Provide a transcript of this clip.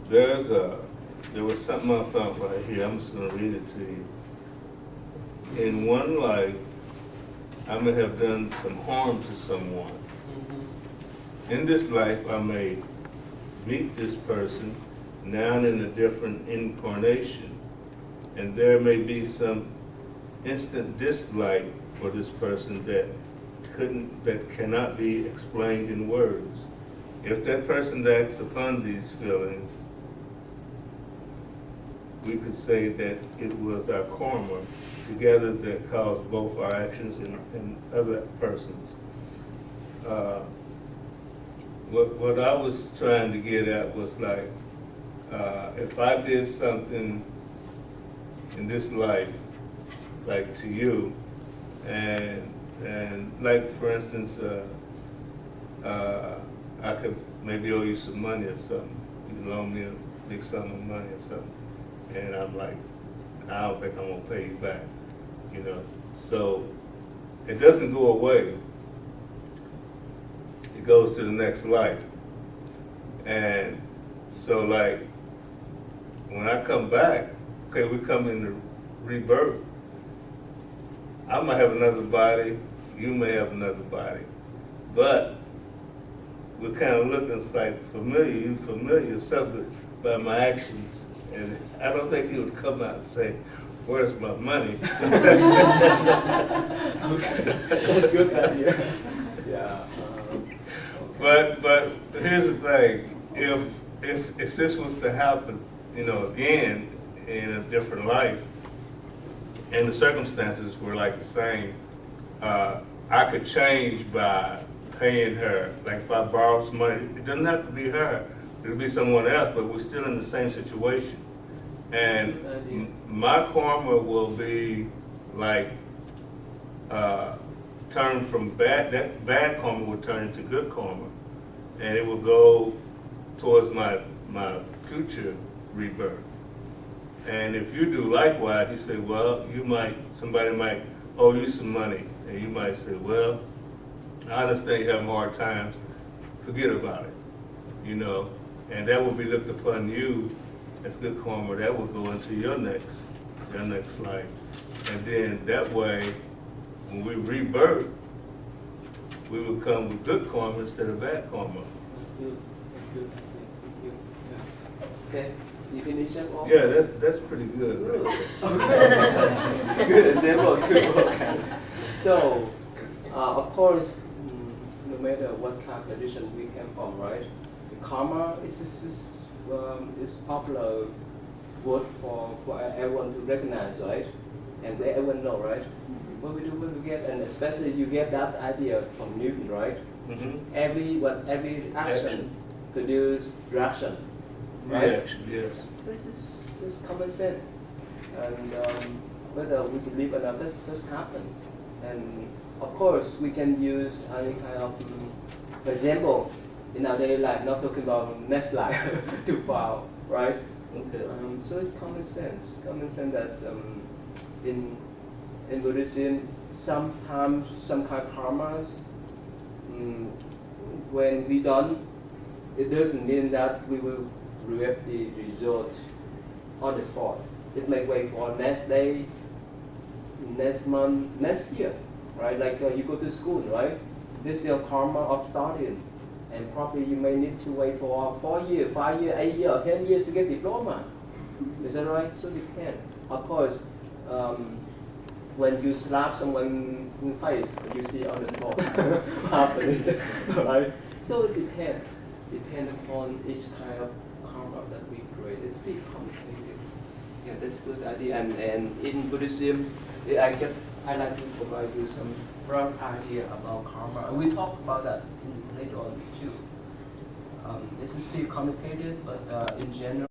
there was something I found right here. I'm just going to read it to you. In one life, I may have done some harm to someone. In this life, I may meet this person now in a different incarnation, and there may be some instant dislike for this person that cannot be explained in words. If that person acts upon these feelings, we could say that it was our karma together that caused both our actions and other persons. What I was trying to get at was like, if I did something in this life, like to you, and like for instance, I could maybe owe you some money or something. You loan me a big sum of money or something, and I'm like, I don't think I'm gonna pay you back, you know. So it doesn't go away. It goes to the next life. And so like, when I come back, okay, we come into rebirth. I might have another body, you may have another body, but we're kind of looking like familiar subject by my actions. And I don't think he would come out and say, where's my money? Okay. That's good idea. Yeah. Okay. But here's the thing, if this was to happen, you know, again, in a different life, and the circumstances were like the same, I could change by paying her. Like if I borrow some money, it doesn't have to be her. It'll be someone else, but we're still in the same situation. And my karma will be like turn from that bad karma will turn into good karma, and it will go towards my future rebirth. And if you do likewise, you say, well, somebody might owe you some money, and you might say, well, I understand you're having hard times, forget about it, you know, and that will be looked upon you as good karma. That will go into your next life. And then that way, when we rebirth, we will come with good karma instead of bad karma. That's good. That's good. Thank you. Yeah. Okay. Definition of? Yeah, that's pretty good, right? Okay. Good example too. Okay. So, of course, no matter what kind of tradition we came from, right? The karma is popular word for everyone to recognize, right? And everyone know, right? What we do when we get, and especially you get that idea from Newton, right? Mm-hmm. Every action produces reaction, right? Reaction, yes. This is common sense, and whether we believe or not, this just happened. And of course, we can use any kind of example in our daily life. Not talking about next life too far, right? Okay. So it's common sense. Common sense that's in Buddhism, sometimes some kind of karmas, when we done, it doesn't mean that we will reap the result on the spot. It may wait for next day, next month, next year, right? Like you go to school, right? This is your karma of studying, and probably you may need to wait for 4 years, 5 years, 8 years, 10 years to get diploma. Is that right? So it depends. Of course, when you slap someone in the face, you see on the spot happening, right? So it depends upon each kind of karma that we create. It's pretty complicated. Yeah, that's a good idea. And in Buddhism, I like to provide you some broad idea about karma. We talk about that later on too. This is pretty complicated, but in general.